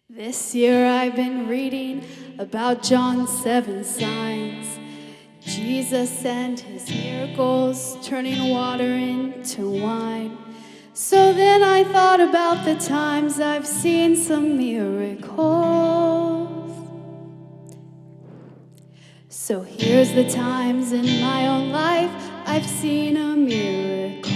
This year I've been reading about John's 7 signs. Jesus and his miracles, turning water into wine. So then I thought about the times I've seen some miracles. So here's the times in my own life I've seen a miracle.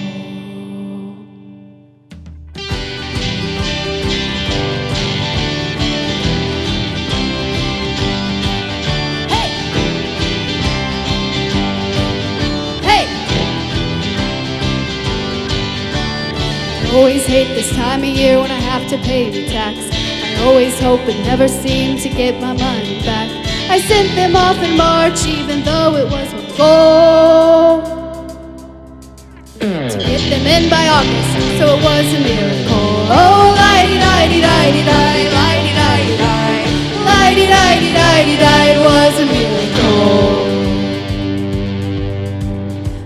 I always hate this time of year when I have to pay the tax. I always hope and never seem to get my money back. I sent them off in March even though it was my goal to get them in by August, so it was a miracle. Oh, lighty-lighty-lighty-di, lighty-lighty-di, lighty-lighty-lighty-di, it was a miracle.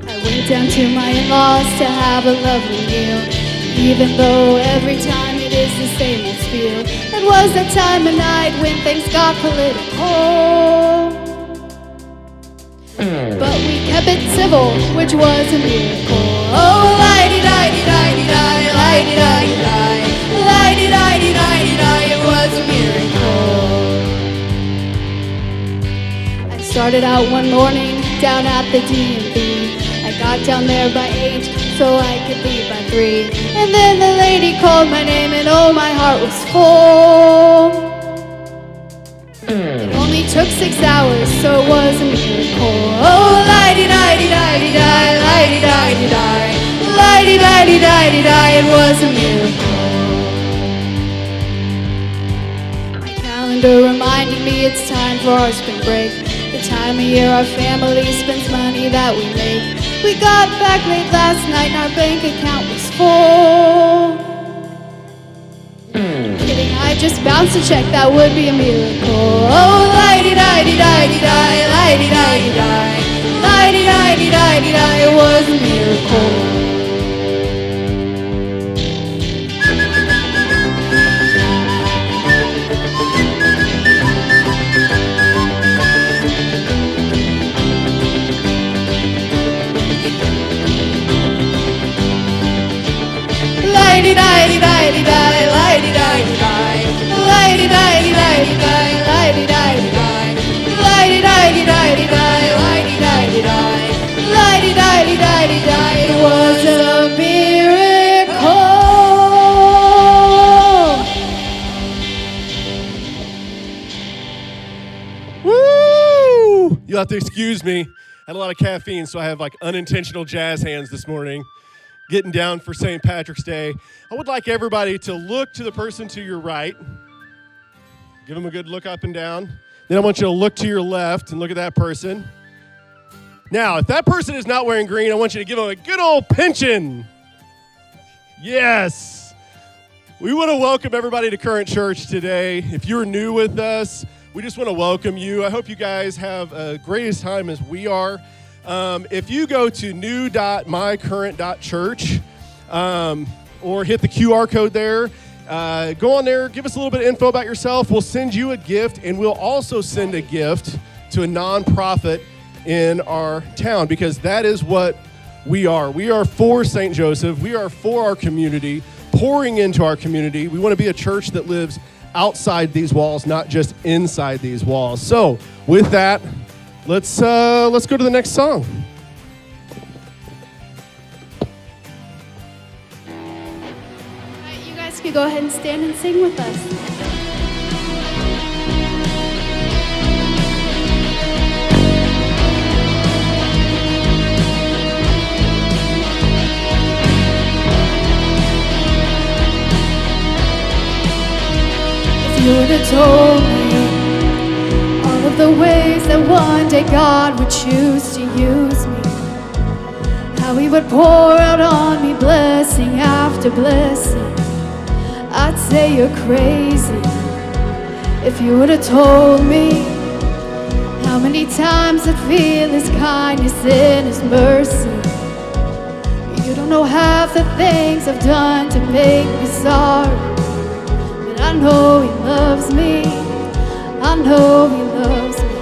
I went down to my in-laws to have a lovely meal, even though every time it is the same old spiel. It was that time of night when things got political, but we kept it civil, which was a miracle. Oh, lighty-lighty-lighty-di, lighty-lighty-di, lighty-lighty-lighty-di, it was a miracle. I started out one morning down at the D&B. I got down there by 8 so I could leave by 3. And then the lady called my name and oh, my heart was full. It only took 6 hours, so it was a miracle. Oh, lighty-lighty-lighty-di, lighty-lighty-di, lighty-lighty-lighty-di, it was a miracle. My calendar reminded me it's time for our spring break, the time of year our family spends money that we make. We got back late last night and our bank account was full. Kidding, I just bounced a check, that would be a miracle. Oh, lighty-lighty-lighty-di, lighty-lighty-di, lighty-lighty-lighty-di, it was a miracle. Lighty-lighty-lighty-di, lighty-lighty-di, lighty-lighty-lighty-di, lighty-lighty-di, lighty-lighty-lighty-di, lighty-lighty-di, lighty-lighty-lighty-di, it was a miracle. Woo! You'll have to excuse me. I had a lot of caffeine, so I have like unintentional jazz hands this morning. Getting down for St. Patrick's Day. I would like everybody to look to the person to your right. Give them a good look up and down. Then I want you to look to your left and look at that person. Now, if that person is not wearing green, I want you to give them a good old pinching. Yes. We want to welcome everybody to Current Church today. If you're new with us, we just want to welcome you. I hope you guys have a great time as we are. If you go to new.mycurrent.church or hit the QR code there, go on there, give us a little bit of info about yourself. We'll send you a gift, and we'll also send a gift to a nonprofit in our town, because that is what we are. We are for St. Joseph. We are for our community, pouring into our community. We want to be a church that lives outside these walls, not just inside these walls. So with that, let's go to the next song. All right, you guys can go ahead and stand and sing with us. If you would have told me all of the ways that one day God would choose to use me, how he would pour out on me blessing after blessing, I'd say you're crazy. If you would have told me how many times I'd feel his kindness and his mercy, you don't know half the things I've done to make me sorry, but I know He loves me. I know He loves me.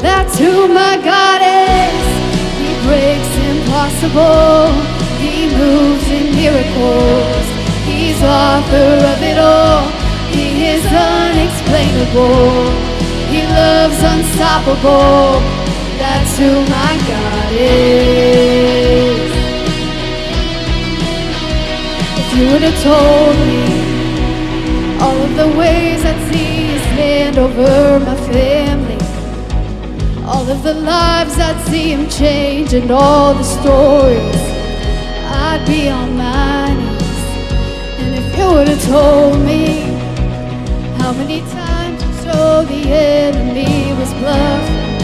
That's who my God is. He breaks impossible. He moves in miracles. He's author of it all. He is unexplainable. He loves unstoppable. That's who my God is. If you would have told me all of the ways I'd see His hand over my family, all of the lives I'd see Him change, and all the stories, I'd be on my knees. And if you would have told me how many times you showed the enemy was bluffing,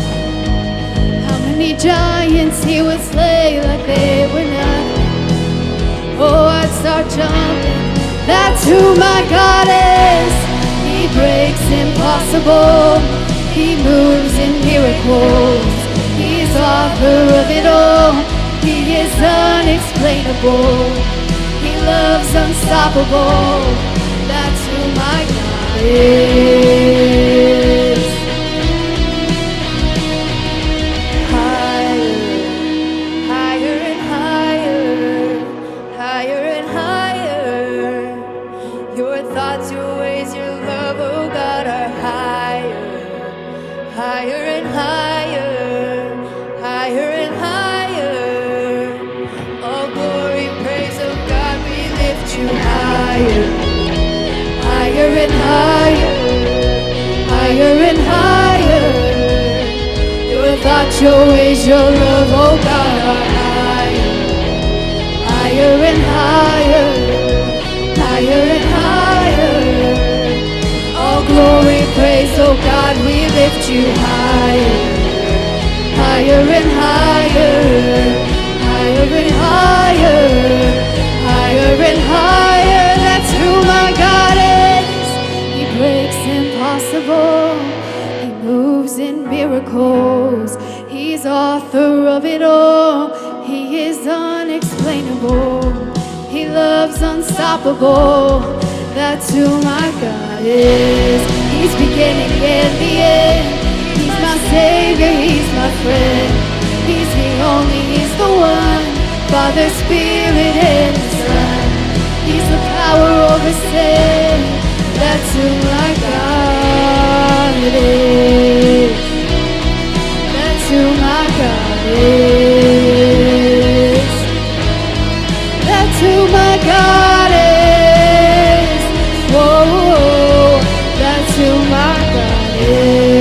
how many giants He would slay like they were nothing, oh, I'd start jumping. That's who my God is. He breaks impossible. He moves in miracles. He's author of it all. He is unexplainable. He loves unstoppable. That's who my God is. Higher, higher and higher, higher and higher. Your thoughts, your ways, your love, oh God, are higher. Higher and higher, higher and higher. All glory, praise, oh God, we lift you higher. Higher and higher, higher and higher. Your thoughts, your ways, your love, oh God, are higher. Higher and higher, higher and higher. All glory, praise, oh God, we lift you higher. Higher and higher, higher and higher, higher and higher. That's who my God is. He breaks impossible. He moves in miracles. He's author of it all. He is unexplainable. He loves unstoppable. That's who my God is. He's beginning and the end. He's my Savior, He's my friend. He's the only, He's the one. Father, Spirit, and the Son. He's the power over sin. That's who my God is. That's who my God is. That's who my God is. Whoa, that's who my God is.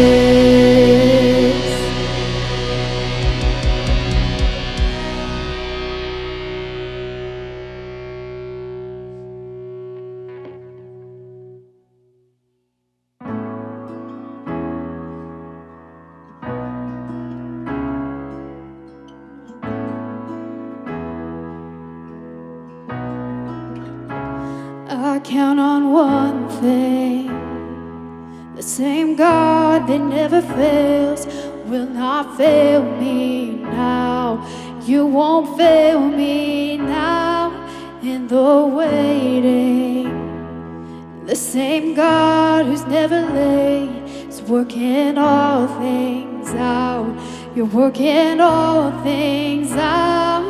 I count on one thing. The same God that never fails will not fail me now. You won't fail me now in the waiting. The same God who's never late is working all things out. You're working all things out.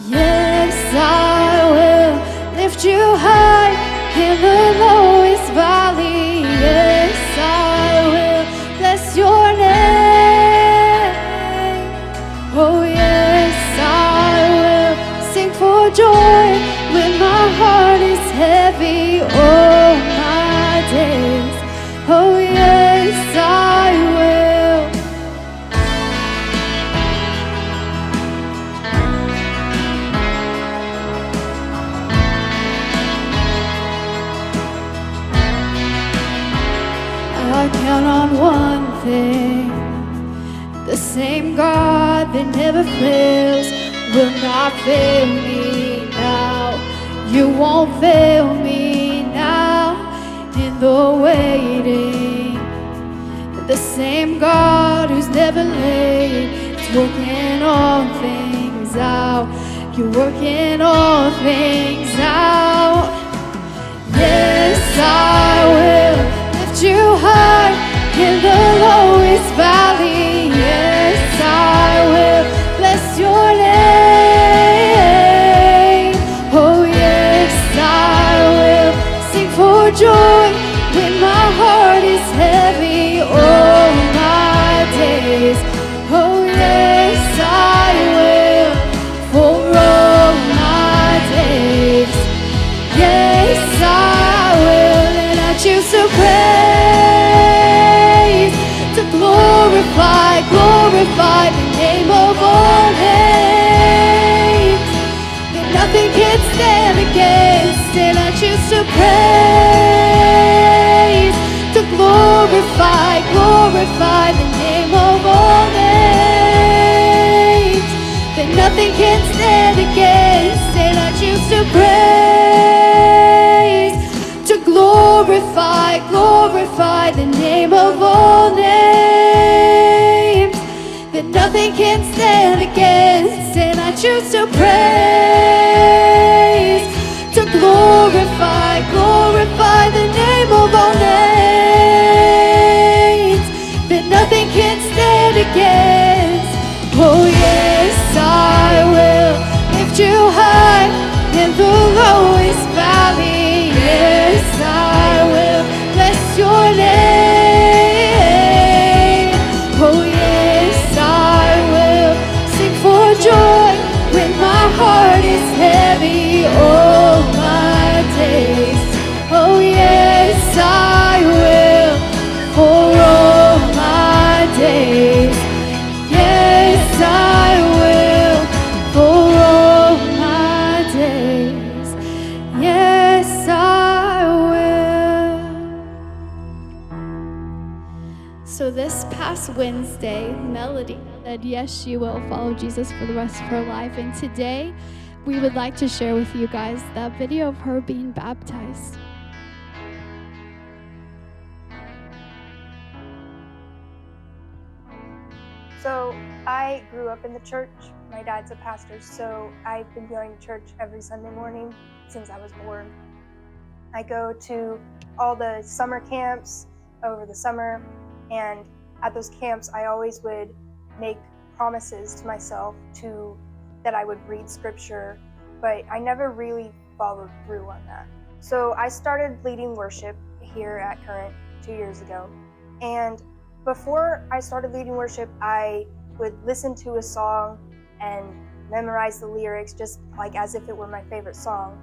Yes, I will lift you high in the lowest valley. Yes, I will bless your name. Oh yes, I will sing for joy when my heart is heavy all my days. Oh yes, I will. I count on one thing. The same God that never fails will not fail me now. You won't fail me now in the waiting. The same God who's never late is working all things out. You're working all things out. Yes, I will lift you high in the lowest valley. Yes, I will bless your name. Oh yes, I will sing for joy when my heart is heavy all my days. Oh yes, I will for all my days. Yes, I will, and I choose to praise, to glorify the name of all names, that nothing can stand against, and I choose to praise, to glorify the name of all names, that nothing can stand against, and I choose to praise, to glorify the name of all names, that nothing can stand against, and I choose to praise, to glorify the name of all names, that nothing can stand against. Oh yes, I will lift you high in the lowest valley. Yes, I will bless your name. Oh yes, I will sing for joy when my heart is heavy all my days. Oh yes, I will for all my days. Yes, I will for all my days. Yes, I will. So this past Wednesday, Melody said yes, she will follow Jesus for the rest of her life. And today, we would like to share with you guys that video of her being baptized. So I grew up in the church. My dad's a pastor, so I've been going to church every Sunday morning since I was born. I go to all the summer camps over the summer, and at those camps I always would make promises to myself that I would read scripture, but I never really followed through on that. So I started leading worship here at Current 2 years ago, and before I started leading worship, I would listen to a song and memorize the lyrics just like as if it were my favorite song,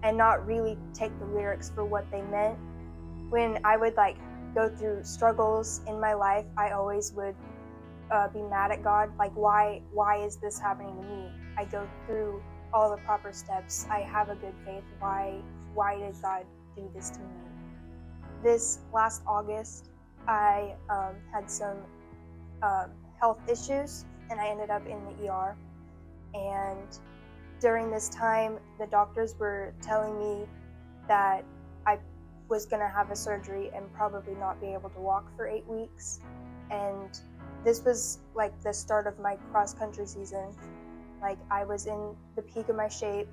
and not really take the lyrics for what they meant. When I would go through struggles in my life, I always would be mad at God, like why is this happening to me? I go through all the proper steps. I have a good faith. Why did God do this to me? This last August, I had some health issues, and I ended up in the ER. And during this time, the doctors were telling me that I was going to have a surgery and probably not be able to walk for 8 weeks. And this was like the start of my cross-country season. Like, I was in the peak of my shape,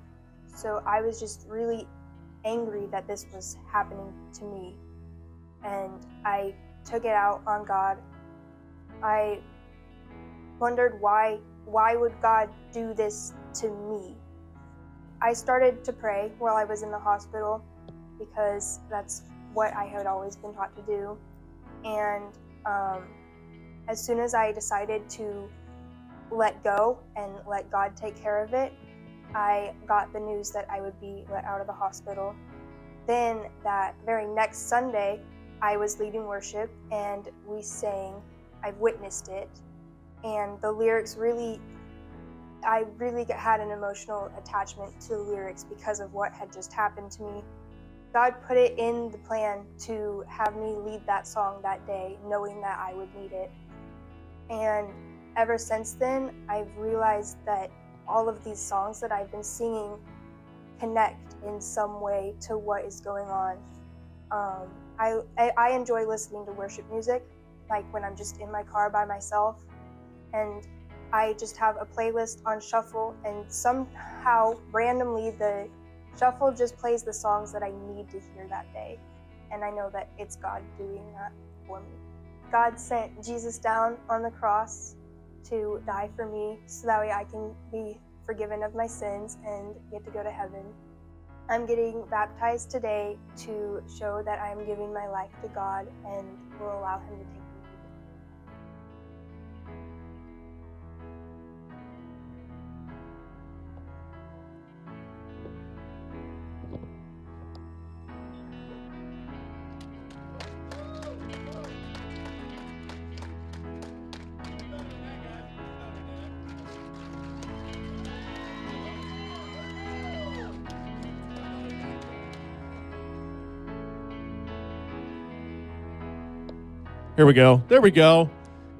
so I was just really angry that this was happening to me. And I took it out on God. I wondered why would God do this to me? I started to pray while I was in the hospital because that's what I had always been taught to do. And as soon as I decided to let go and let God take care of it, I got the news that I would be let out of the hospital. Then that very next Sunday, I was leading worship and we sang "I've Witnessed It," and the lyrics I really had an emotional attachment to the lyrics because of what had just happened to me. God put it in the plan to have me lead that song that day, knowing that I would need it. And ever since then, I've realized that all of these songs that I've been singing connect in some way to what is going on. I enjoy listening to worship music, like when I'm just in my car by myself, and I just have a playlist on shuffle, and somehow randomly the shuffle just plays the songs that I need to hear that day. and I know that it's God doing that for me. God sent Jesus down on the cross to die for me so that way I can be forgiven of my sins and get to go to heaven. I'm getting baptized today to show that I am giving my life to God and will allow Him to take me. Here we go. There we go.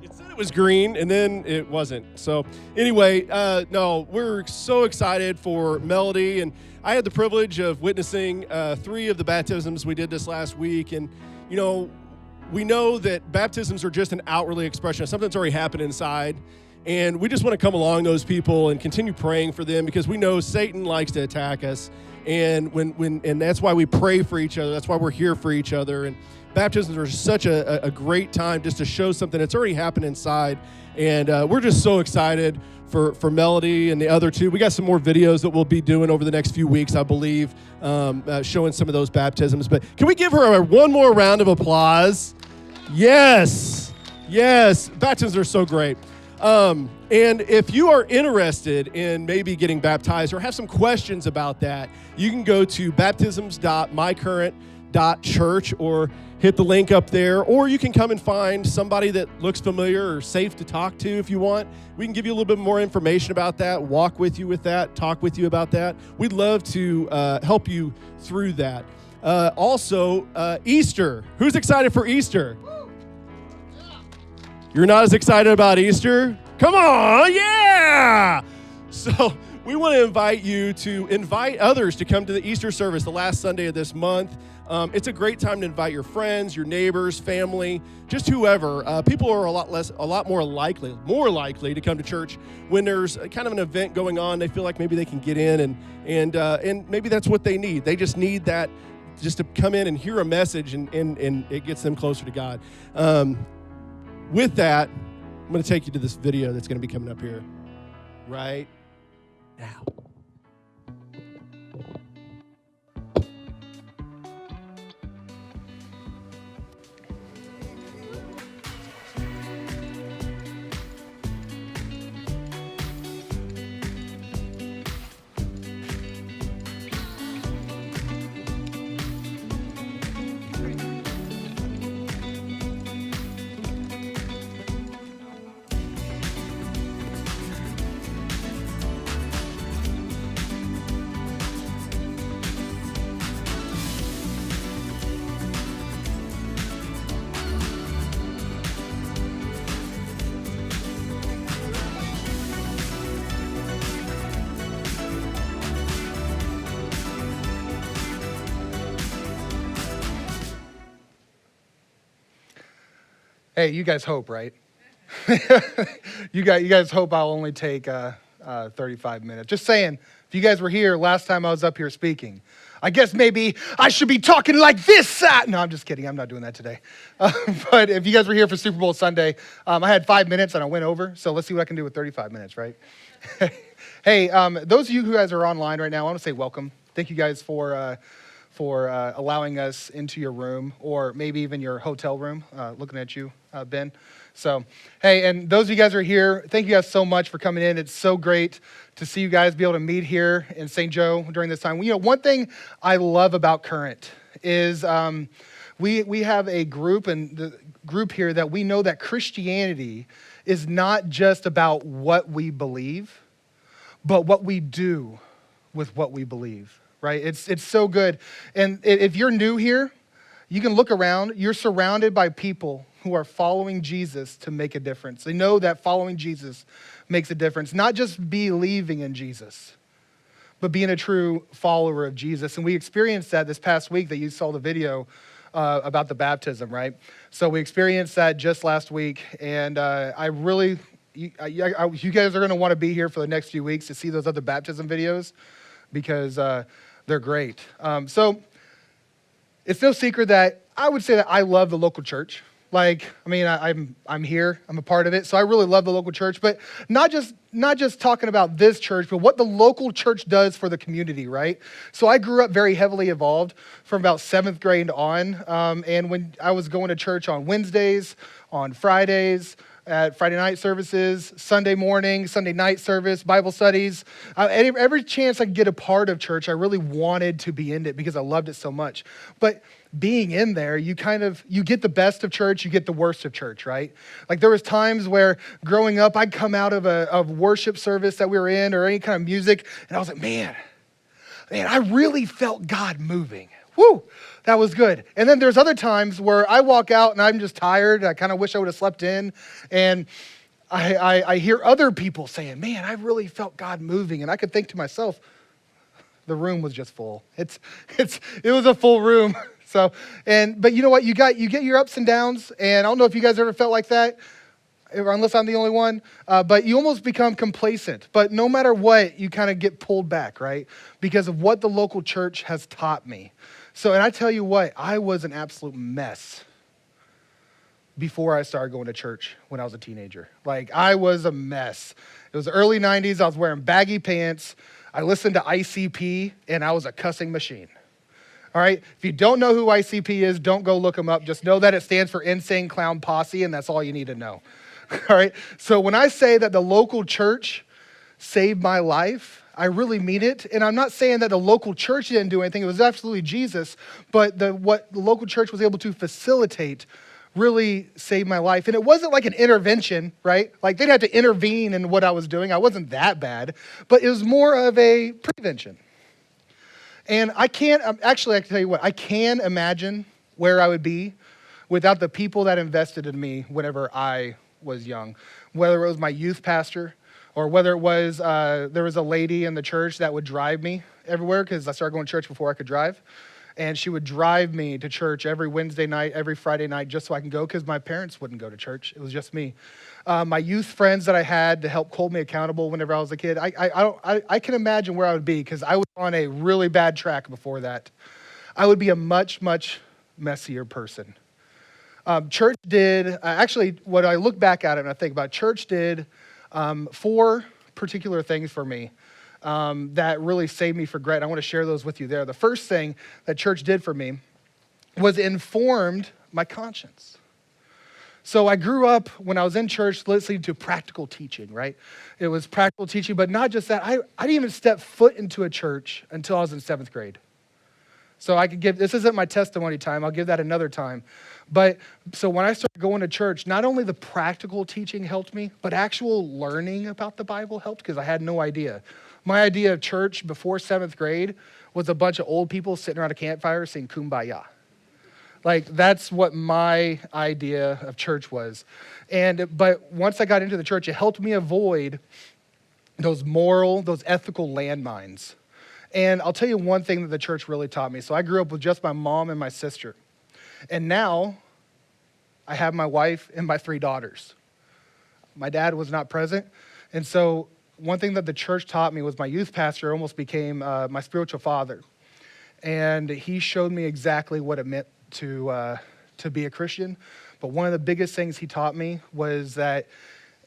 It said it was green, and then it wasn't. So anyway, no, we're so excited for Melody, and I had the privilege of witnessing 3 of the baptisms we did this last week, and we know that baptisms are just an outwardly expression of something that's already happened inside, and we just want to come along those people and continue praying for them because we know Satan likes to attack us, and and that's why we pray for each other. That's why we're here for each other. And baptisms are such a great time just to show something that's already happened inside. And we're just so excited for Melody and the other 2. We got some more videos that we'll be doing over the next few weeks, I believe, showing some of those baptisms. But can we give her one more round of applause? Yes. Yes. Baptisms are so great. And if you are interested in maybe getting baptized or have some questions about that, you can go to baptisms.mycurrent.church or hit the link up there, or you can come and find somebody that looks familiar or safe to talk to if you want. We can give you a little bit more information about that, walk with you with that, talk with you about that. We'd love to help you through that. Also, Easter. Who's excited for Easter? You're not as excited about Easter? Come on, yeah! So we want to invite you to invite others to come to the Easter service the last Sunday of this month. It's a great time to invite your friends, your neighbors, family, just whoever. People are a lot more likely to come to church when there's kind of an event going on. They feel like maybe they can get in, and maybe that's what they need. They just need that, just to come in and hear a message, and it gets them closer to God. With that, I'm going to take you to this video that's going to be coming up here right now. Hey, you guys hope, right? you guys hope I'll only take 35 minutes. Just saying, if you guys were here last time I was up here speaking, I guess maybe I should be talking like this. No, I'm just kidding. I'm not doing that today. But if you guys were here for Super Bowl Sunday, I had 5 minutes and I went over. So let's see what I can do with 35 minutes, right? Hey, those of you who guys are online right now, I want to say welcome. Thank you guys for allowing us into your room, or maybe even your hotel room, looking at you, Ben. So, hey, and those of you guys who are here, thank you guys so much for coming in. It's so great to see you guys be able to meet here in St. Joe during this time. You know, one thing I love about Current is we have a group, and the group here, that we know that Christianity is not just about what we believe, but what we do with what we believe. Right? It's so good. And if you're new here, you can look around. You're surrounded by people who are following Jesus to make a difference. They know that following Jesus makes a difference. Not just believing in Jesus, but being a true follower of Jesus. And we experienced that this past week that you saw the video about the baptism, right? So we experienced that just last week. And you guys are going to want to be here for the next few weeks to see those other baptism videos, because they're great. So It's no secret that I would say that I love the local church. Like, I mean, I'm here, I'm a part of it, so I really love the local church. But not just talking about this church, but what the local church does for the community, right? So I grew up very heavily involved from about 7th grade on, and when I was going to church on Wednesdays, on Fridays, at Friday night services, Sunday morning, Sunday night service, Bible studies. Every chance I could get a part of church, I really wanted to be in it because I loved it so much. But being in there, you get the best of church, you get the worst of church, right? Like there was times where growing up, I'd come out of a worship service that we were in or any kind of music, and I was like, man, I really felt God moving. Woo, that was good. And then there's other times where I walk out and I'm just tired. I kind of wish I would have slept in. And I hear other people saying, man, I really felt God moving. And I could think to myself, the room was just full. It was a full room. But you know what? You get your ups and downs. And I don't know if you guys ever felt like that, unless I'm the only one, but you almost become complacent. But no matter what, you kind of get pulled back, right? Because of what the local church has taught me. So, and I tell you what, I was an absolute mess before I started going to church when I was a teenager. Like, I was a mess. It was the early 90s. I was wearing baggy pants. I listened to ICP, and I was a cussing machine. All right? If you don't know who ICP is, don't go look them up. Just know that it stands for Insane Clown Posse, and that's all you need to know. All right? So when I say that the local church saved my life, I really mean it. And I'm not saying that the local church didn't do anything. It was absolutely Jesus. But what the local church was able to facilitate really saved my life. And it wasn't like an intervention, right? Like they'd have to intervene in what I was doing. I wasn't that bad. But it was more of a prevention. And I can tell you what, I can imagine where I would be without the people that invested in me whenever I was young. Whether it was my youth pastor, or whether it was, there was a lady in the church that would drive me everywhere because I started going to church before I could drive. And she would drive me to church every Wednesday night, every Friday night, just so I can go because my parents wouldn't go to church. It was just me. My youth friends that I had to help hold me accountable whenever I was a kid, I can imagine where I would be because I was on a really bad track before that. I would be a much, much messier person. Church did, when I look back at it and I think about it, church did 4 particular things for me that really saved me for grit. I want to share those with you there. The first thing that church did for me was informed my conscience. So I grew up when I was in church listening to practical teaching, right? It was practical teaching, but not just that. I didn't even step foot into a church until I was in 7th grade. So this isn't my testimony time. I'll give that another time. But so when I started going to church, not only the practical teaching helped me, but actual learning about the Bible helped because I had no idea. My idea of church before 7th grade was a bunch of old people sitting around a campfire saying Kumbaya. Like that's what my idea of church was. But once I got into the church, it helped me avoid those ethical landmines. And I'll tell you one thing that the church really taught me. So I grew up with just my mom and my sister. And now I have my wife and my 3 daughters. My dad was not present. And so one thing that the church taught me was my youth pastor almost became my spiritual father. And he showed me exactly what it meant to be a Christian. But one of the biggest things he taught me was that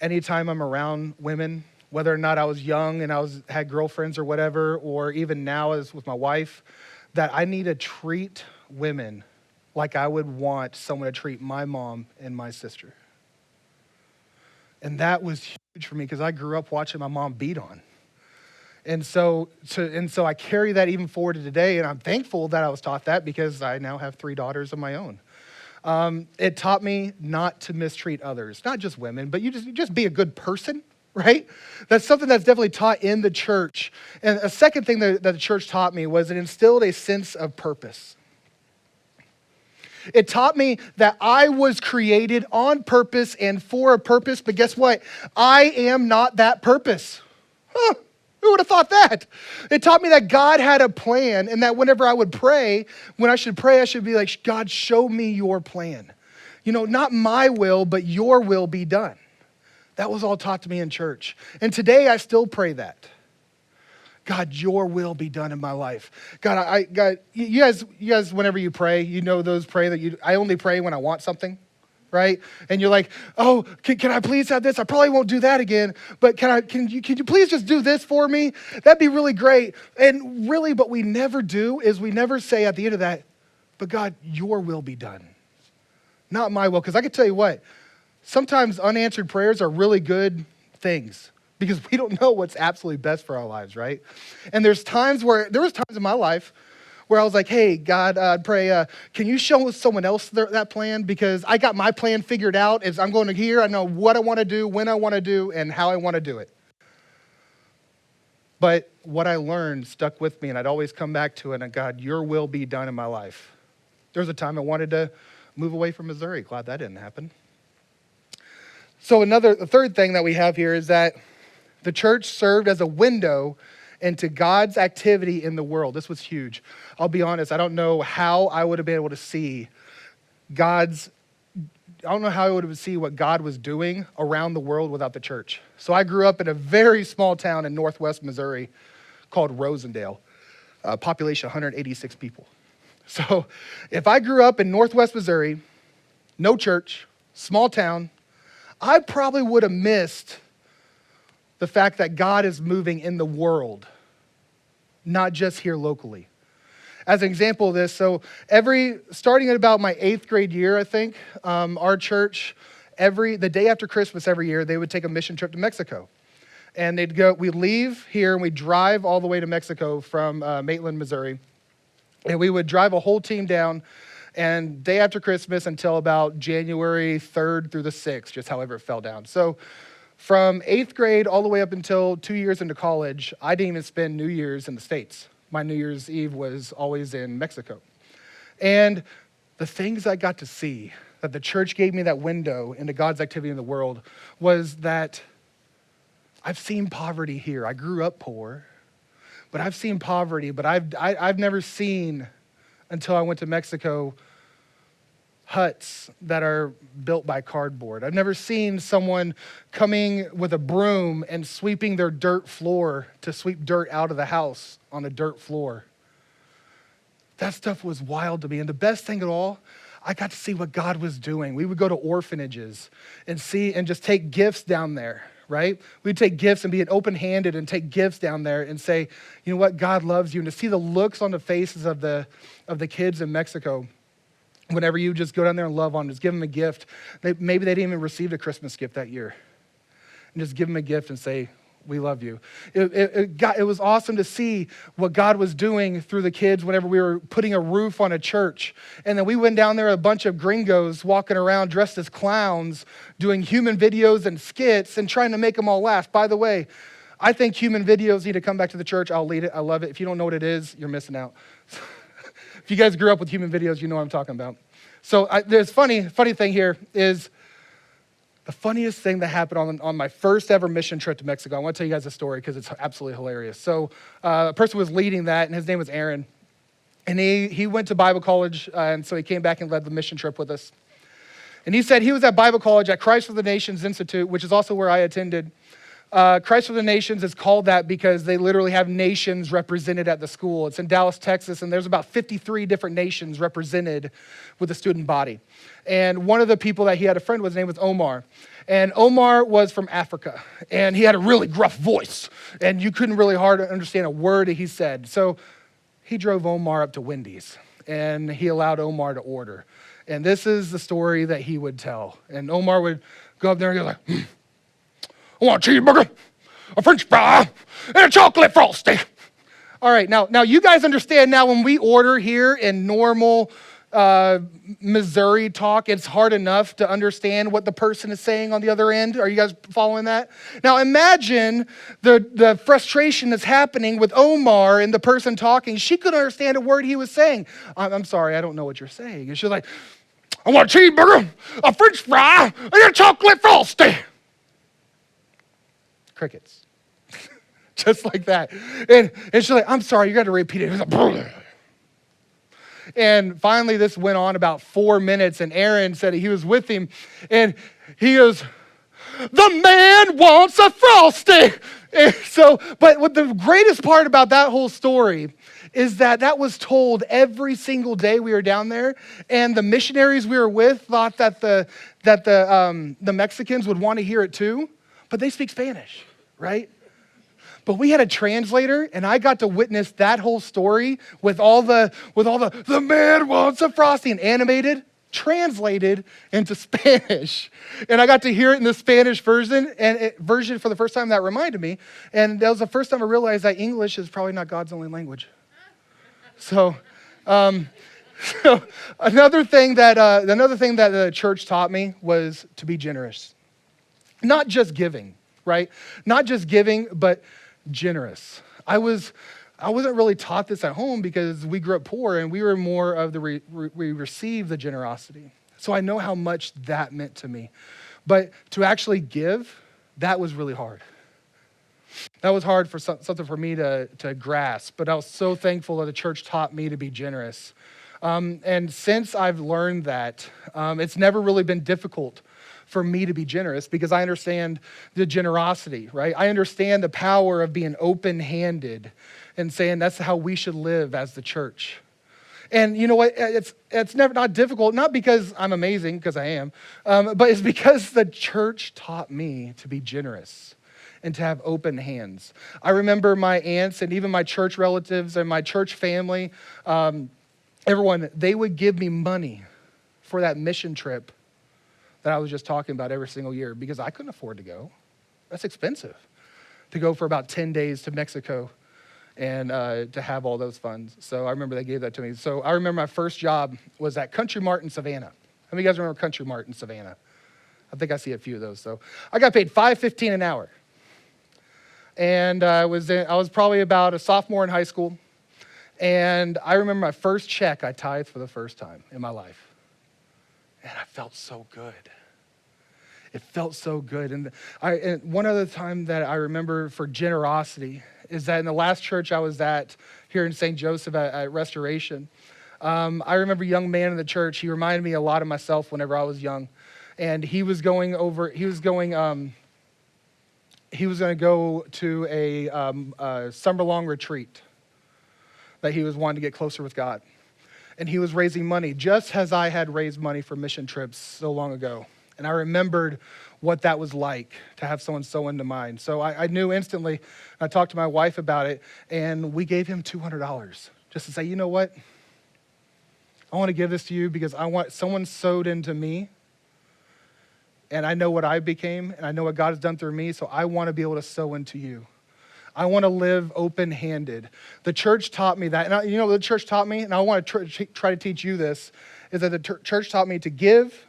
anytime I'm around women, whether or not I was young and had girlfriends or whatever, or even now as with my wife, that I need to treat women like I would want someone to treat my mom and my sister. And that was huge for me because I grew up watching my mom beat on. And so I carry that even forward to today, and I'm thankful that I was taught that because I now have 3 daughters of my own. It taught me not to mistreat others, not just women, but you just be a good person. Right? That's something that's definitely taught in the church. And a second thing that the church taught me was it instilled a sense of purpose. It taught me that I was created on purpose and for a purpose, but guess what? I am not that purpose. Who would have thought that? It taught me that God had a plan and that whenever I would pray, when I should pray, I should be like, God, show me your plan. Not my will, but your will be done. That was all taught to me in church. And today I still pray that. God, your will be done in my life. God, you guys, whenever you pray, you know those pray that I only pray when I want something, right? And you're like, oh, can I please have this? I probably won't do that again, but can you please just do this for me? That'd be really great. And really, what we never do is we never say at the end of that, but God, your will be done, not my will. Because I can tell you what, sometimes unanswered prayers are really good things because we don't know what's absolutely best for our lives, right? And there was times in my life where I was like, hey, God, I'd pray, can you show someone else that plan? Because I got my plan figured out. As I'm going to here, I know what I want to do, when I want to do, and how I want to do it. But what I learned stuck with me, and I'd always come back to it, and God, your will be done in my life. There was a time I wanted to move away from Missouri. Glad that didn't happen. So the third thing that we have here is that the church served as a window into God's activity in the world. This was huge. I'll be honest, I don't know how I would have been able to see what God was doing around the world without the church. So I grew up in a very small town in northwest Missouri called Rosendale, population 186 people. So if I grew up in northwest Missouri, no church, small town, I probably would have missed the fact that God is moving in the world, not just here locally. As an example of this, so starting at about my 8th grade year, I think, our church, the day after Christmas every year, they would take a mission trip to Mexico. And we'd leave here and we'd drive all the way to Mexico from Maitland, Missouri. And we would drive a whole team down, and day after Christmas until about January 3rd through the 6th, just however it fell down. So from 8th grade all the way up until 2 years into college, I didn't even spend New Year's in the States. My New Year's Eve was always in Mexico. And the things I got to see, that the church gave me that window into God's activity in the world, was that I've seen poverty here. I grew up poor, but I've seen poverty, but I've never seen, until I went to Mexico, huts that are built by cardboard. I've never seen someone coming with a broom and sweeping their dirt floor to sweep dirt out of the house on a dirt floor. That stuff was wild to me. And the best thing of all, I got to see what God was doing. We would go to orphanages and just take gifts down there, right? We'd take gifts and be open-handed and take gifts down there and say, you know what, God loves you. And to see the looks on the faces of the kids in Mexico, whenever you just go down there and love on them, just give them a gift. Maybe they didn't even receive a Christmas gift that year. And just give them a gift and say, we love you. It was awesome to see what God was doing through the kids whenever we were putting a roof on a church. And then we went down there, a bunch of gringos walking around dressed as clowns, doing human videos and skits and trying to make them all laugh. By the way, I think human videos need to come back to the church. I'll lead it. I love it. If you don't know what it is, you're missing out. If you guys grew up with human videos, you know what I'm talking about. So there's funny thing here is the funniest thing that happened on my first ever mission trip to Mexico. I want to tell you guys a story because it's absolutely hilarious. So a person was leading that, and his name was Aaron. And he went to Bible college, and so he came back and led the mission trip with us. And he said he was at Bible college at Christ for the Nations Institute, which is also where I attended. Christ for the Nations is called that because they literally have nations represented at the school. It's in Dallas, Texas, and there's about 53 different nations represented with the student body. And one of the people that he had a friend with, his name was Omar. And Omar was from Africa, and he had a really gruff voice, and you couldn't really hard understand a word that he said. So he drove Omar up to Wendy's, and he allowed Omar to order. And this is the story that he would tell. And Omar would go up there and go like, I want a cheeseburger, a French fry, and a chocolate frosty. All right, now you guys understand now when we order here in normal Missouri talk, it's hard enough to understand what the person is saying on the other end. Are you guys following that? Now imagine the frustration that's happening with Omar and the person talking. She couldn't understand a word he was saying. I'm sorry, I don't know what you're saying. And she's like, I want a cheeseburger, a French fry, and a chocolate frosty. Crickets. Just like that. And she's like, I'm sorry, you got to repeat it. Like, and finally, this went on about 4 minutes, and Aaron said he was with him, and he goes, The man wants a Frosty. And so, but what the greatest part about that whole story is that was told every single day we were down there, and the missionaries we were with thought that the Mexicans would want to hear it too, but they speak Spanish, right? But we had a translator, and I got to witness that whole story with all the man wants a Frosty, and animated, translated into Spanish. And I got to hear it in the Spanish version, version for the first time. That reminded me. And that was the first time I realized that English is probably not God's only language. So, another thing that the church taught me was to be generous. Not just giving, right? Not just giving, but generous. I wasn't really taught this at home because we grew up poor and we were more of we received the generosity. So I know how much that meant to me. But to actually give, that was really hard. That was hard for something for me to grasp, but I was so thankful that the church taught me to be generous. And since I've learned that, it's never really been difficult for me to be generous because I understand the generosity, right? I understand the power of being open-handed and saying that's how we should live as the church. And you know what? It's never not difficult, not because I'm amazing, because I am, but it's because the church taught me to be generous and to have open hands. I remember my aunts and even my church relatives and my church family, everyone, they would give me money for that mission trip that I was just talking about every single year because I couldn't afford to go. That's expensive to go for about 10 days to Mexico and to have all those funds. So I remember they gave that to me. So I remember my first job was at Country Mart in Savannah. How many of you guys remember Country Mart in Savannah? I think I see a few of those. So I got paid $5.15 an hour. And I was probably about a sophomore in high school. And I remember my first check I tithed for the first time in my life. And I felt so good. It felt so good. And one other time that I remember for generosity is that in the last church I was at here in St. Joseph at Restoration, I remember a young man in the church. He reminded me a lot of myself whenever I was young. And he was going to go to a summer-long retreat that he was wanting to get closer with God. And he was raising money, just as I had raised money for mission trips so long ago. And I remembered what that was like to have someone so into mine. So I knew instantly. I talked to my wife about it, and we gave him $200 just to say, you know what? I want to give this to you because someone sowed into me, and I know what I became, and I know what God has done through me, so I want to be able to sow into you. I want to live open-handed. The church taught me that. And the church taught me, and I want to try to teach you this, is that the church taught me to give,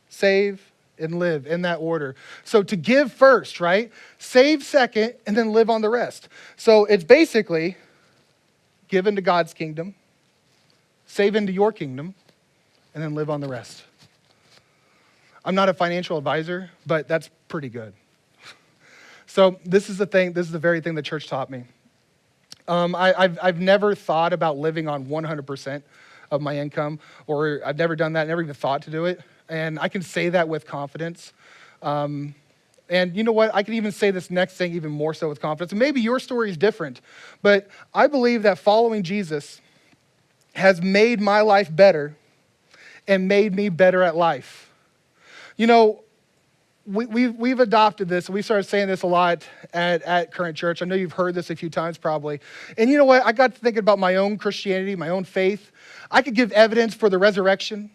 save, and live in that order. So to give first, right? Save second, and then live on the rest. So it's basically give into God's kingdom, save into your kingdom, and then live on the rest. I'm not a financial advisor, but that's pretty good. So this is the very thing the church taught me. I've never thought about living on 100% of my income, or I've never done that, never even thought to do it. And I can say that with confidence. And you know what? I can even say this next thing even more so with confidence. And maybe your story is different, but I believe that following Jesus has made my life better and made me better at life. You know, we've adopted this, and we started saying this a lot at Current Church. I know you've heard this a few times probably. And you know what? I got to thinking about my own Christianity, my own faith. I could give evidence for the resurrection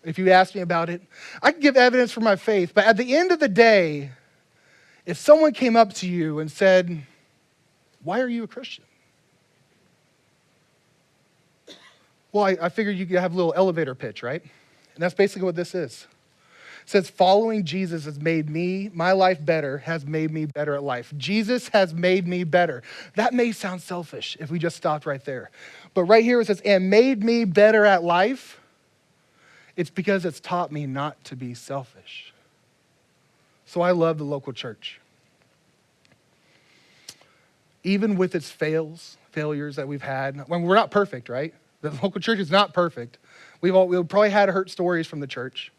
if you asked me about it. I could give evidence for my faith. But at the end of the day, if someone came up to you and said, why are you a Christian? Well, I figured you could have a little elevator pitch, right? And that's basically what this is. It says, following Jesus has made my life better, has made me better at life. Jesus has made me better. That may sound selfish if we just stopped right there. But right here it says, and made me better at life. It's because it's taught me not to be selfish. So I love the local church. Even with its failures that we've had. We're not perfect, right? The local church is not perfect. We've probably had hurt stories from the church.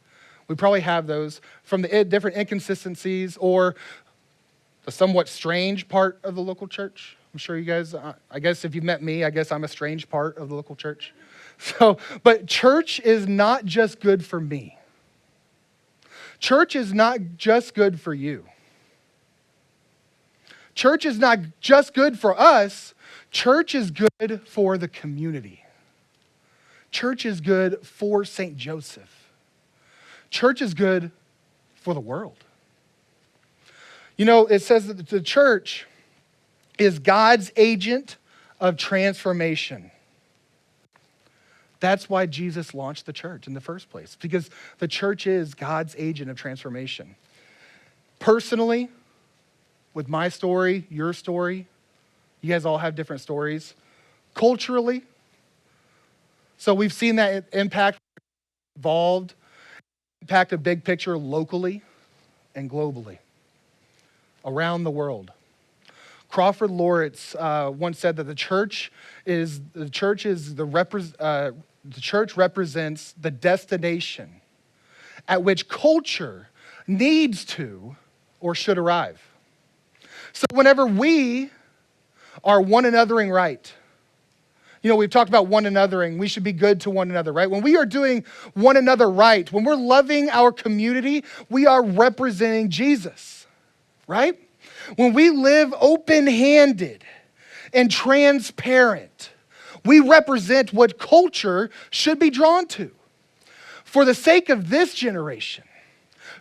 We probably have those from the different inconsistencies or the somewhat strange part of the local church. I'm sure you guys, I guess if you met me, I guess I'm a strange part of the local church. But church is not just good for me. Church is not just good for you. Church is not just good for us. Church is good for the community. Church is good for St. Joseph. Church is good for the world. You know, it says that the church is God's agent of transformation. That's why Jesus launched the church in the first place, because the church is God's agent of transformation. Personally, with my story, your story, you guys all have different stories. Culturally, so we've seen that impact evolved, impact a big picture locally and globally, around the world. Crawford Loritz once said that the church represents the destination at which culture needs to or should arrive. So whenever we are one anothering right, you know, we've talked about one anothering. We should be good to one another, right? When we are doing one another right, when we're loving our community, we are representing Jesus, right? When we live open-handed and transparent, we represent what culture should be drawn to. For the sake of this generation,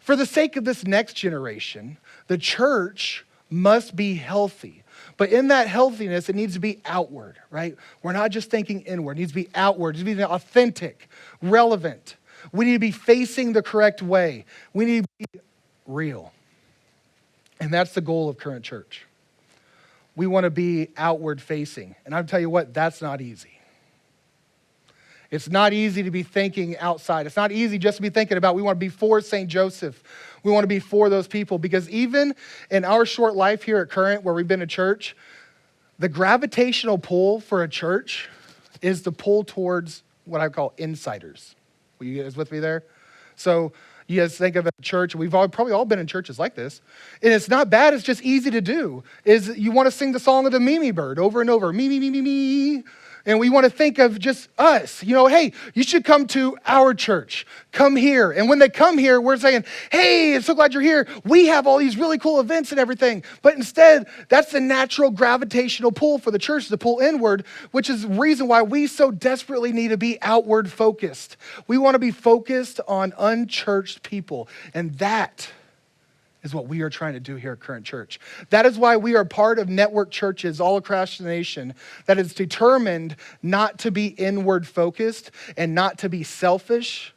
for the sake of this next generation, the church must be healthy. But in that healthiness, it needs to be outward, right? We're not just thinking inward. It needs to be outward. It needs to be authentic, relevant. We need to be facing the correct way. We need to be real. And that's the goal of Current Church. We want to be outward facing. And I'll tell you what, that's not easy. It's not easy to be thinking outside. It's not easy just to be thinking about we want to be for St. Joseph. We want to be for those people, because even in our short life here at Current, where we've been a church, the gravitational pull for a church is the pull towards what I call insiders. Were you guys with me there? So you guys think of a church, we've probably all been in churches like this, and it's not bad, it's just easy to do, is you want to sing the song of the Mimi Bird over and over, me, me, me, me, me. And we want to think of just us, you know, hey, you should come to our church. Come here. And when they come here, we're saying, hey, I'm so glad you're here. We have all these really cool events and everything. But instead, that's the natural gravitational pull for the church to pull inward, which is the reason why we so desperately need to be outward focused. We want to be focused on unchurched people. And that is what we are trying to do here at Current Church. That is why we are part of network churches all across the nation that is determined not to be inward focused and not to be selfish,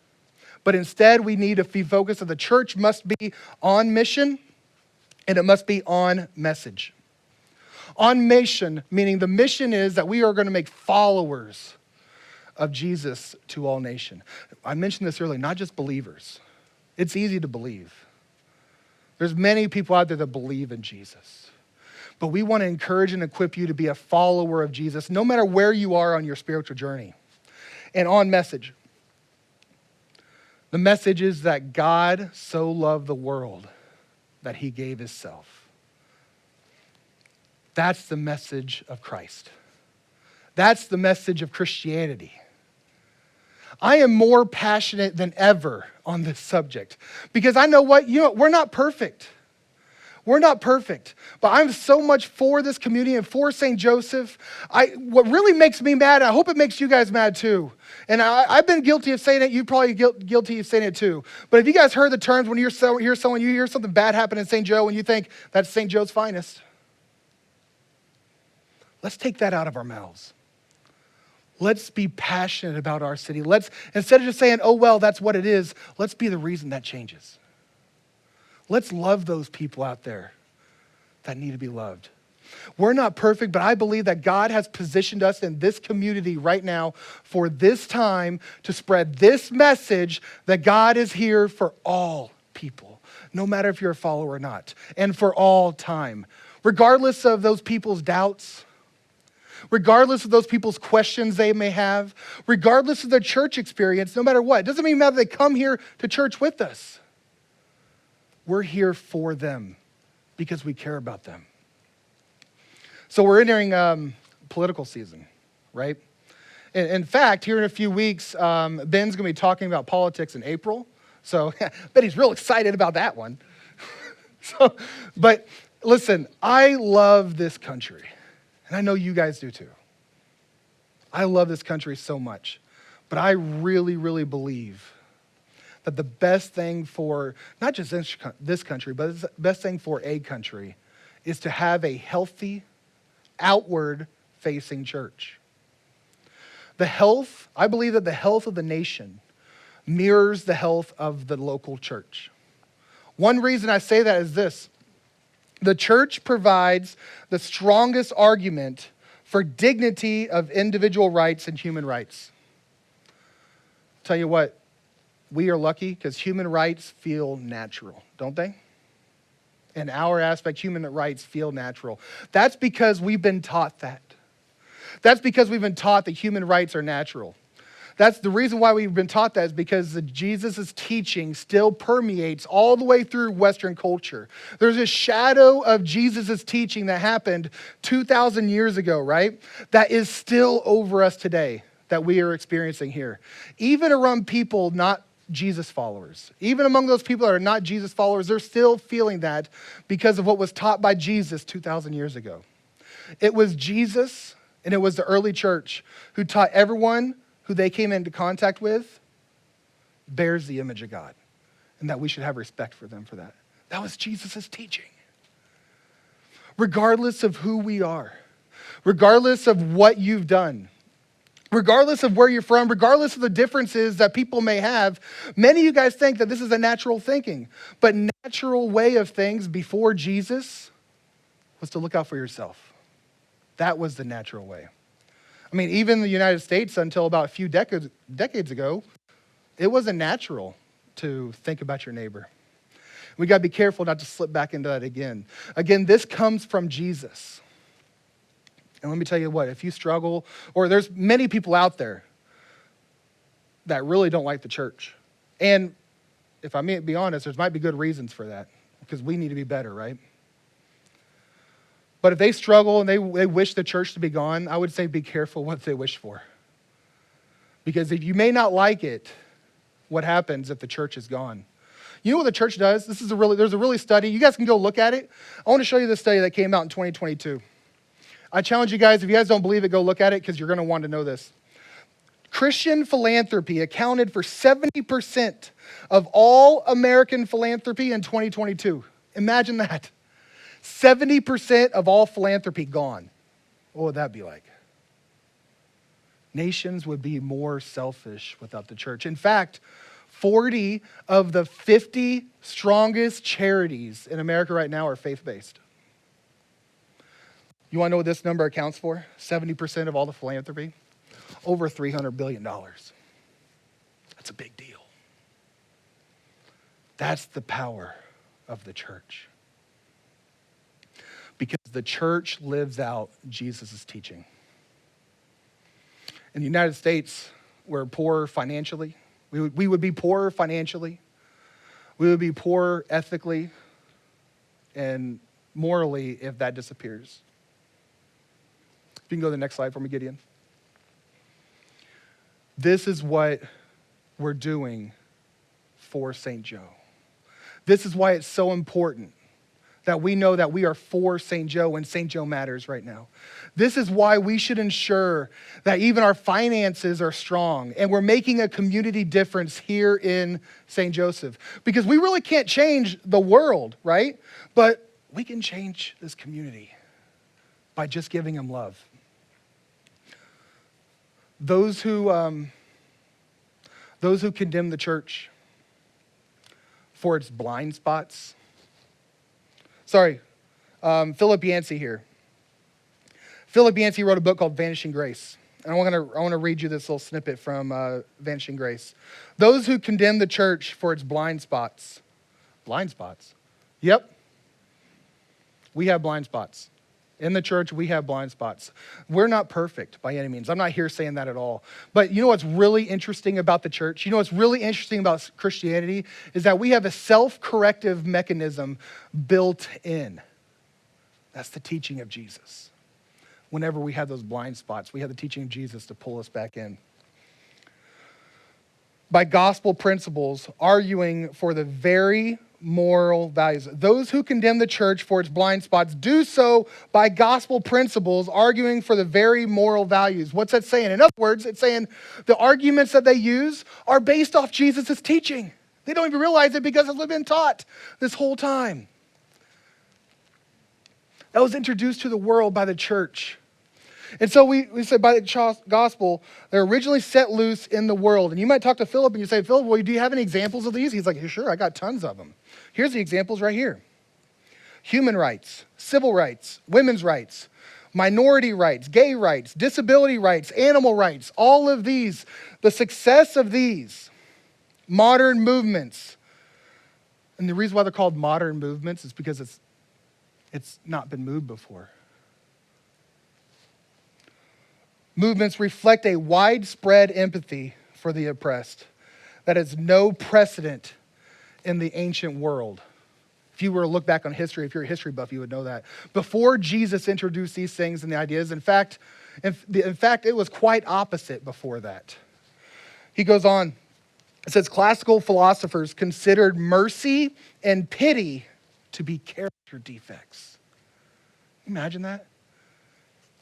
but instead we need to be focused that the church must be on mission and it must be on message. On mission, meaning the mission is that we are going to make followers of Jesus to all nation. I mentioned this earlier, not just believers. It's easy to believe. There's many people out there that believe in Jesus. But we want to encourage and equip you to be a follower of Jesus, no matter where you are on your spiritual journey. And on message. The message is that God so loved the world that he gave his self. That's the message of Christ. That's the message of Christianity. I am more passionate than ever on this subject because I know what, we're not perfect. We're not perfect, but I'm so much for this community and for St. Joseph. What really makes me mad, I hope it makes you guys mad too. And I've been guilty of saying it. You probably guilty of saying it too. But have you guys heard the terms when you hear something bad happen in St. Joe and you think that's St. Joe's finest? Let's take that out of our mouths. Let's be passionate about our city. Let's, instead of just saying, oh, well, that's what it is, let's be the reason that changes. Let's love those people out there that need to be loved. We're not perfect, but I believe that God has positioned us in this community right now for this time to spread this message that God is here for all people, no matter if you're a follower or not, and for all time. Regardless of those people's doubts, regardless of those people's questions they may have, regardless of their church experience, no matter what. It doesn't even matter if they come here to church with us. We're here for them because we care about them. So we're entering political season, right? In fact, here in a few weeks, Ben's going to be talking about politics in April. So I bet he's real excited about that one. But listen, I love this country. And I know you guys do too. I love this country so much. But I really, really believe that the best thing for, not just this country, but the best thing for a country is to have a healthy, outward-facing church. I believe that the health of the nation mirrors the health of the local church. One reason I say that is this. The church provides the strongest argument for dignity of individual rights and human rights. Tell you what, we are lucky because human rights feel natural, don't they? In our aspect, human rights feel natural. That's because we've been taught that. That's because we've been taught that human rights are natural. That's the reason why we've been taught that is because Jesus' teaching still permeates all the way through Western culture. There's a shadow of Jesus' teaching that happened 2,000 years ago, right? That is still over us today, that we are experiencing here. Even around people not Jesus followers. Even among those people that are not Jesus followers, they're still feeling that because of what was taught by Jesus 2,000 years ago. It was Jesus and it was the early church who taught everyone who they came into contact with bears the image of God and that we should have respect for them for that. That was Jesus' teaching. Regardless of who we are, regardless of what you've done, regardless of where you're from, regardless of the differences that people may have, many of you guys think that this is a natural thinking. But natural way of things before Jesus was to look out for yourself. That was the natural way. I mean, even in the United States, until about a few decades ago, it wasn't natural to think about your neighbor. We got to be careful not to slip back into that again. Again, this comes from Jesus. And let me tell you what, if you struggle, or there's many people out there that really don't like the church. And if I may be honest, there might be good reasons for that, because we need to be better, right? But if they struggle and they wish the church to be gone, I would say be careful what they wish for. Because if you may not like it, what happens if the church is gone? You know what the church does? There's a really study. You guys can go look at it. I want to show you this study that came out in 2022. I challenge you guys, if you guys don't believe it, go look at it because you're going to want to know this. Christian philanthropy accounted for 70% of all American philanthropy in 2022. Imagine that. 70% of all philanthropy gone. What would that be like? Nations would be more selfish without the church. In fact, 40 of the 50 strongest charities in America right now are faith-based. You want to know what this number accounts for? 70% of all the philanthropy? Over $300 billion. That's a big deal. That's the power of the church. Because the church lives out Jesus' teaching. In the United States, we're poor financially. We would be poorer financially. We would be poorer ethically and morally if that disappears. You can go to the next slide for me, Gideon. This is what we're doing for St. Joe. This is why it's so important that we know that we are for St. Joe and St. Joe matters right now. This is why we should ensure that even our finances are strong and we're making a community difference here in St. Joseph. Because we really can't change the world, right? But we can change this community by just giving them love. Those who condemn the church for its blind spots. Sorry, Philip Yancey here. Philip Yancey wrote a book called Vanishing Grace. And I want to read you this little snippet from Vanishing Grace. Those who condemn the church for its blind spots. Blind spots? Yep. We have blind spots. In the church, we have blind spots. We're not perfect by any means. I'm not here saying that at all. But you know what's really interesting about the church? You know what's really interesting about Christianity is that we have a self-corrective mechanism built in. That's the teaching of Jesus. Whenever we have those blind spots, we have the teaching of Jesus to pull us back in. By gospel principles, arguing for the very moral values. Those who condemn the church for its blind spots do so by gospel principles, arguing for the very moral values. What's that saying? In other words, it's saying the arguments that they use are based off Jesus' teaching. They don't even realize it because it's been taught this whole time. That was introduced to the world by the church. And so we said by the gospel, they're originally set loose in the world. And you might talk to Philip and you say, Philip, well, do you have any examples of these? He's like, sure, I got tons of them. Here's the examples right here. Human rights, civil rights, women's rights, minority rights, gay rights, disability rights, animal rights, all of these, the success of these modern movements. And the reason why they're called modern movements is because it's not been moved before. Movements reflect a widespread empathy for the oppressed that has no precedent in the ancient world. If you were to look back on history, if you're a history buff, you would know that. Before Jesus introduced these things and the ideas, in fact, it was quite opposite before that. He goes on, it says, classical philosophers considered mercy and pity to be character defects. Imagine that.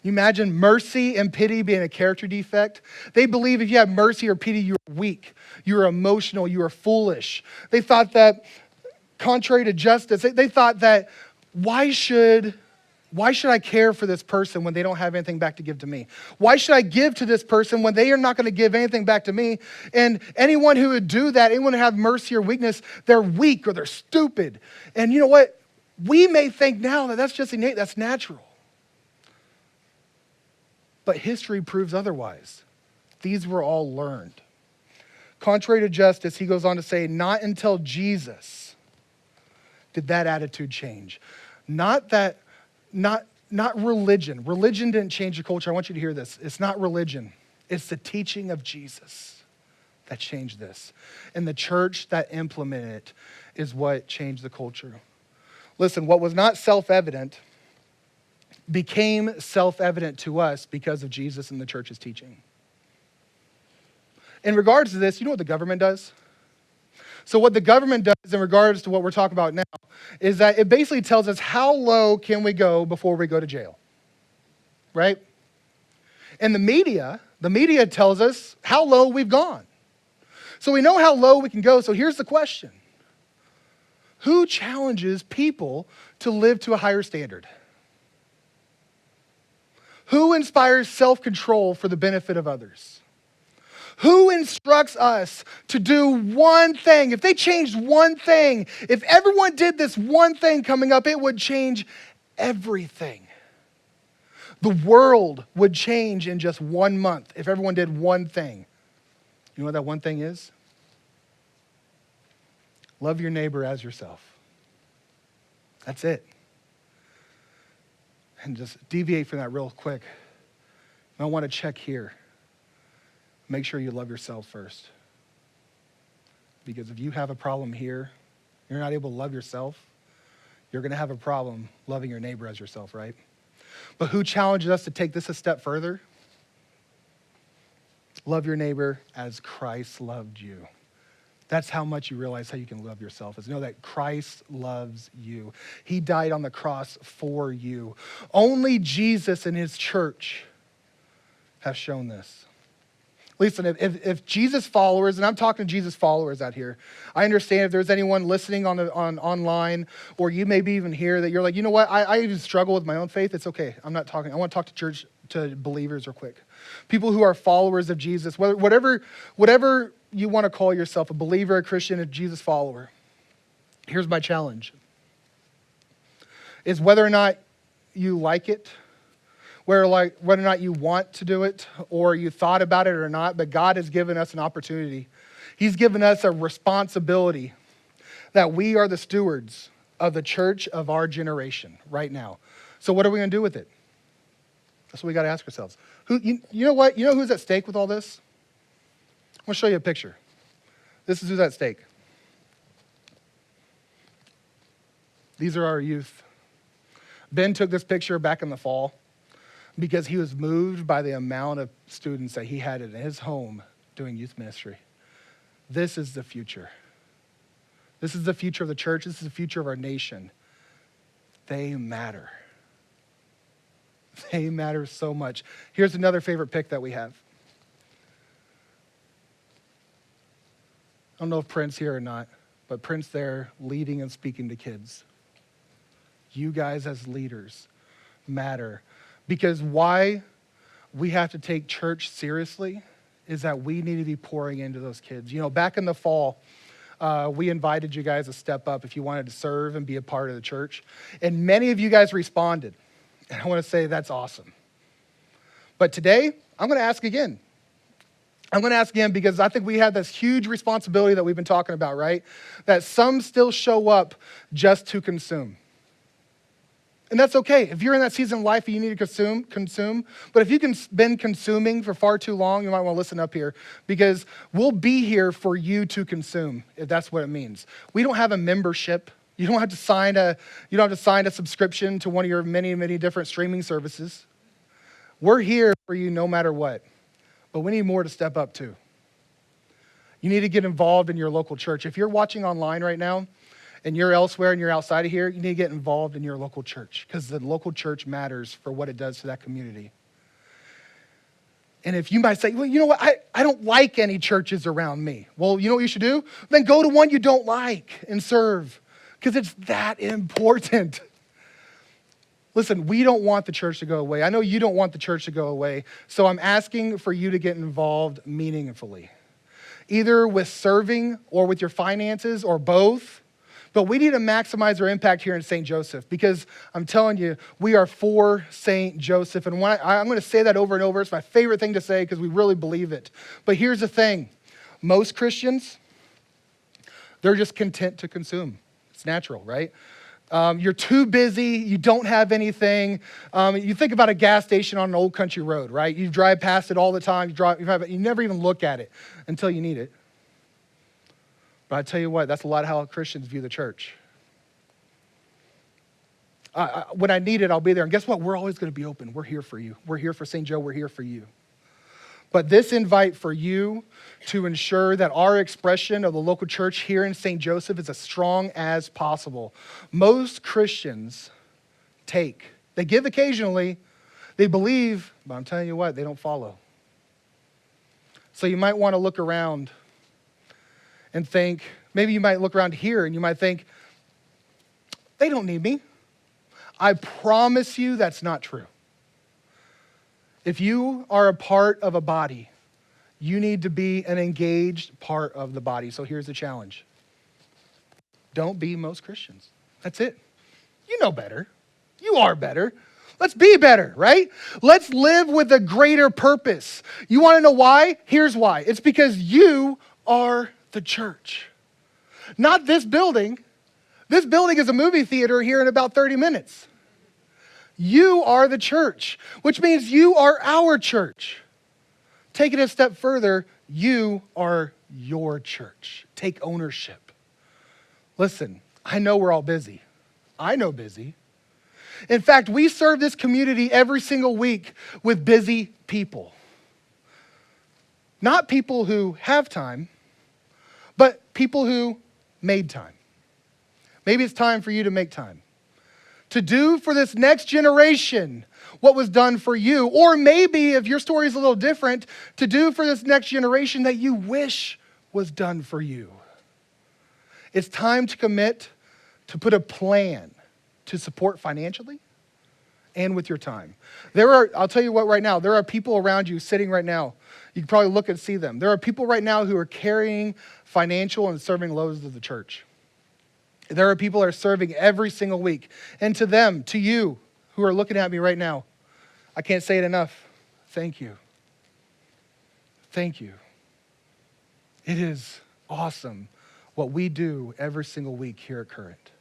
You imagine mercy and pity being a character defect? They believe if you have mercy or pity, you're weak, you're emotional, you are foolish. They thought that, contrary to justice, they thought that why should I care for this person when they don't have anything back to give to me? Why should I give to this person when they are not going to give anything back to me? And anyone who would do that, anyone who have mercy or weakness, they're weak or they're stupid. And you know what? We may think now that that's just innate, that's natural. But history proves otherwise. These were all learned. Contrary to justice, he goes on to say, not until Jesus did that attitude change. Not religion. Religion didn't change the culture. I want you to hear this. It's not religion. It's the teaching of Jesus that changed this. And the church that implemented it is what changed the culture. Listen, what was not self-evident became self-evident to us because of Jesus and the church's teaching. In regards to this, you know what the government does? So what the government does in regards to what we're talking about now is that it basically tells us how low can we go before we go to jail, right? And the media tells us how low we've gone. So we know how low we can go. So here's the question. Who challenges people to live to a higher standard? Who inspires self-control for the benefit of others? Who instructs us to do one thing? If they changed one thing, if everyone did this one thing coming up, it would change everything. The world would change in just 1 month if everyone did one thing. You know what that one thing is? Love your neighbor as yourself. That's it. And just deviate from that real quick. I want to check here. Make sure you love yourself first. Because if you have a problem here, you're not able to love yourself, you're going to have a problem loving your neighbor as yourself, right? But who challenges us to take this a step further? Love your neighbor as Christ loved you. That's how much you realize how you can love yourself, is know that Christ loves you. He died on the cross for you. Only Jesus and his church have shown this. Listen, if Jesus followers, and I'm talking to Jesus followers out here, I understand if there's anyone listening on online, or you may be even here that you're like, you know what, I even struggle with my own faith. It's okay. I want to talk to believers real quick. People who are followers of Jesus, whatever you want to call yourself, a believer, a Christian, a Jesus follower. Here's my challenge. Is whether or not you like it, whether or not you want to do it, or you thought about it or not, but God has given us an opportunity. He's given us a responsibility that we are the stewards of the church of our generation right now. So what are we going to do with it? That's what we got to ask ourselves. You know what? You know who's at stake with all this? I'm going to show you a picture. This is who's at stake. These are our youth. Ben took this picture back in the fall because he was moved by the amount of students that he had in his home doing youth ministry. This is the future. This is the future of the church. This is the future of our nation. They matter. They matter so much. Here's another favorite pick that we have. I don't know if Prince here or not, but Prince there leading and speaking to kids. You guys as leaders matter. Because why we have to take church seriously is that we need to be pouring into those kids. You know, back in the fall, we invited you guys to step up if you wanted to serve and be a part of the church. And many of you guys responded. And I want to say that's awesome. But today, I'm going to ask again. I'm going to ask again because I think we have this huge responsibility that we've been talking about, right? That some still show up just to consume. And that's okay. If you're in that season of life and you need to consume. But if you've been consuming for far too long, you might want to listen up here because we'll be here for you to consume, if that's what it means. We don't have a membership. You don't have to sign a subscription to one of your many, many different streaming services. We're here for you no matter what. But we need more to step up to. You need to get involved in your local church. If you're watching online right now, and you're elsewhere and you're outside of here, you need to get involved in your local church because the local church matters for what it does to that community. And if you might say, well, you know what, I don't like any churches around me. Well, you know what you should do? Then go to one you don't like and serve because it's that important. Listen, we don't want the church to go away. I know you don't want the church to go away, so I'm asking for you to get involved meaningfully, either with serving or with your finances or both. But we need to maximize our impact here in St. Joseph because I'm telling you, we are for St. Joseph. And I'm going to say that over and over. It's my favorite thing to say because we really believe it. But here's the thing. Most Christians, they're just content to consume. It's natural, right? You're too busy. You don't have anything. You think about a gas station on an old country road, right? You drive past it all the time. You never even look at it until you need it. But I tell you what, that's a lot of how Christians view the church. When I need it, I'll be there. And guess what? We're always going to be open. We're here for you. We're here for St. Joe. We're here for you. But this invite for you to ensure that our expression of the local church here in St. Joseph is as strong as possible. Most Christians they give occasionally, they believe, but I'm telling you what, they don't follow. So you might want to look around and think, maybe you might look around here and you might think, they don't need me. I promise you that's not true. If you are a part of a body, you need to be an engaged part of the body. So here's the challenge. Don't be most Christians. That's it. You know better. You are better. Let's be better, right? Let's live with a greater purpose. You want to know why? Here's why. It's because you are the church. Not this building. This building is a movie theater here in about 30 minutes. You are the church, which means you are our church. Take it a step further, you are your church. Take ownership. Listen, I know we're all busy. I know busy. In fact, we serve this community every single week with busy people. Not people who have time, but people who made time. Maybe it's time for you to make time. To do for this next generation what was done for you. Or maybe, if your story is a little different, to do for this next generation that you wish was done for you. It's time to commit to put a plan to support financially and with your time. I'll tell you what right now, there are people around you sitting right now. You can probably look and see them. There are people right now who are carrying financial and serving loads of the church. There are people that are serving every single week. And to them, to you who are looking at me right now, I can't say it enough. Thank you. Thank you. It is awesome what we do every single week here at Current.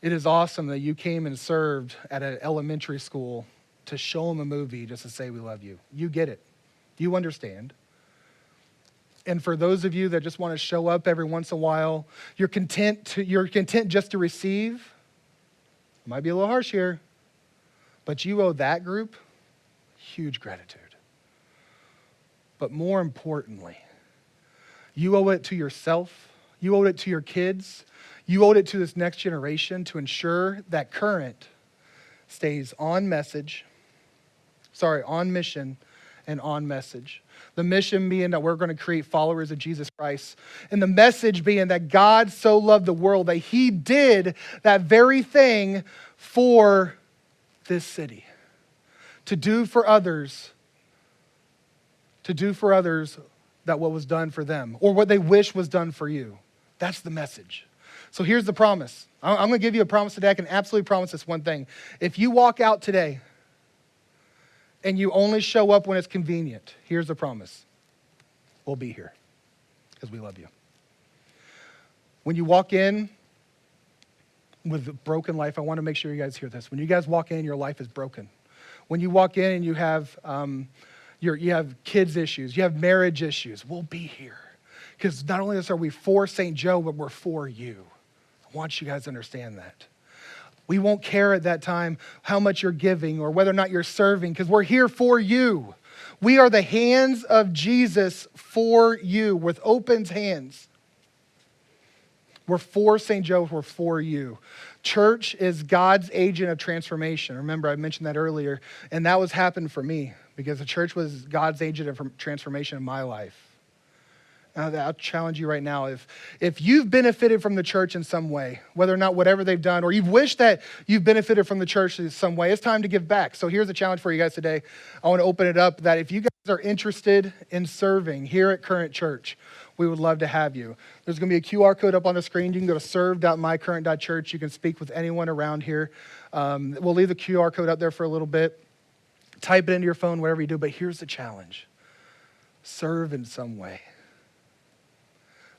It is awesome that you came and served at an elementary school to show them a movie just to say we love you. You get it. You understand. And for those of you that just want to show up every once in a while, you're content just to receive. It might be a little harsh here, but you owe that group huge gratitude. But more importantly, you owe it to yourself. You owe it to your kids. You owe it to this next generation to ensure that Current stays on mission and on message. The mission being that we're going to create followers of Jesus Christ. And the message being that God so loved the world that he did that very thing for this city. To do for others that what was done for them or what they wish was done for you. That's the message. So here's the promise. I'm going to give you a promise today. I can absolutely promise this one thing. If you walk out today and you only show up when it's convenient, here's the promise. We'll be here because we love you. When you walk in with a broken life, I want to make sure you guys hear this. When you guys walk in, your life is broken. When you walk in and you have kids issues, you have marriage issues, we'll be here. Because not only are we for St. Joe, but we're for you. I want you guys to understand that. We won't care at that time how much you're giving or whether or not you're serving, because we're here for you. We are the hands of Jesus for you with open hands. We're for St. Joe, we're for you. Church is God's agent of transformation. Remember, I mentioned that earlier, and that was happened for me because the church was God's agent of transformation in my life. I'll challenge you right now. If you've benefited from the church in some way, whether or not whatever they've done, or you've wished that you've benefited from the church in some way, it's time to give back. So here's a challenge for you guys today. I want to open it up that if you guys are interested in serving here at Current Church, we would love to have you. There's going to be a QR code up on the screen. You can go to serve.mycurrent.church. You can speak with anyone around here. We'll leave the QR code up there for a little bit. Type it into your phone, whatever you do. But here's the challenge. Serve in some way.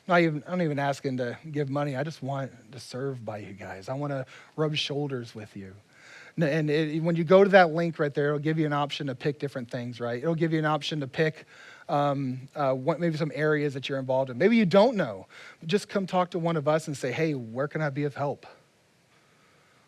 I'm not even asking to give money. I just want to serve by you guys. I want to rub shoulders with you. And when you go to that link right there, it'll give you an option to pick different things, right? It'll give you an option to pick maybe some areas that you're involved in. Maybe you don't know. Just come talk to one of us and say, hey, where can I be of help?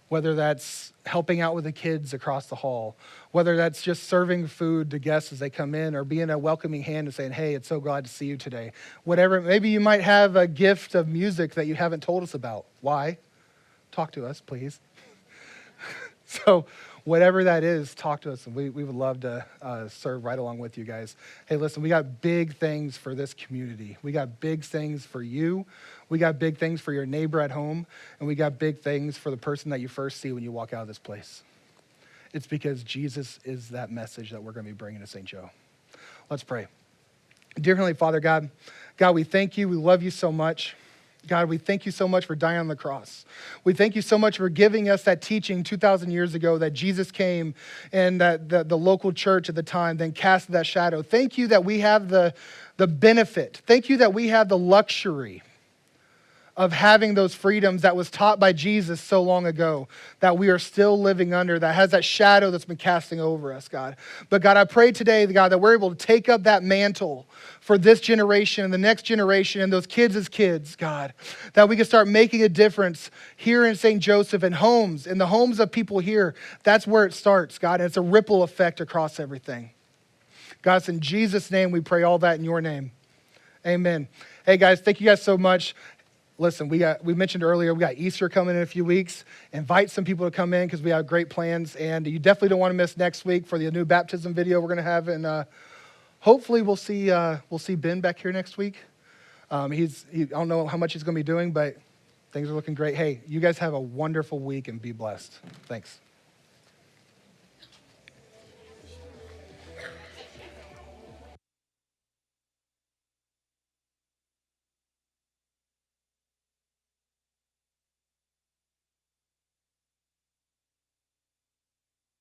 Whether that's helping out with the kids across the hall, whether that's just serving food to guests as they come in, or being a welcoming hand and saying, hey, it's so glad to see you today. Whatever, maybe you might have a gift of music that you haven't told us about. Why? Talk to us, please. So whatever that is, talk to us, and we would love to serve right along with you guys. Hey, listen, we got big things for this community. We got big things for you. We got big things for your neighbor at home, and we got big things for the person that you first see when you walk out of this place. It's because Jesus is that message that we're going to be bringing to St. Joe. Let's pray. Dear Heavenly Father, God, we thank you. We love you so much. God, we thank you so much for dying on the cross. We thank you so much for giving us that teaching 2,000 years ago that Jesus came and that the local church at the time then cast that shadow. Thank you that we have the benefit. Thank you that we have the luxury of having those freedoms that was taught by Jesus so long ago that we are still living under, that has that shadow that's been casting over us, God. But God, I pray today, God, that we're able to take up that mantle for this generation and the next generation and those kids as kids, God, that we can start making a difference here in St. Joseph in homes, in the homes of people here. That's where it starts, God, and it's a ripple effect across everything. God, it's in Jesus' name we pray all that in your name. Amen. Hey, guys, thank you guys so much. Listen, we mentioned earlier, we got Easter coming in a few weeks. Invite some people to come in because we have great plans. And you definitely don't want to miss next week for the new baptism video we're going to have. And hopefully we'll see Ben back here next week. I don't know how much he's going to be doing, but things are looking great. Hey, you guys have a wonderful week and be blessed. Thanks.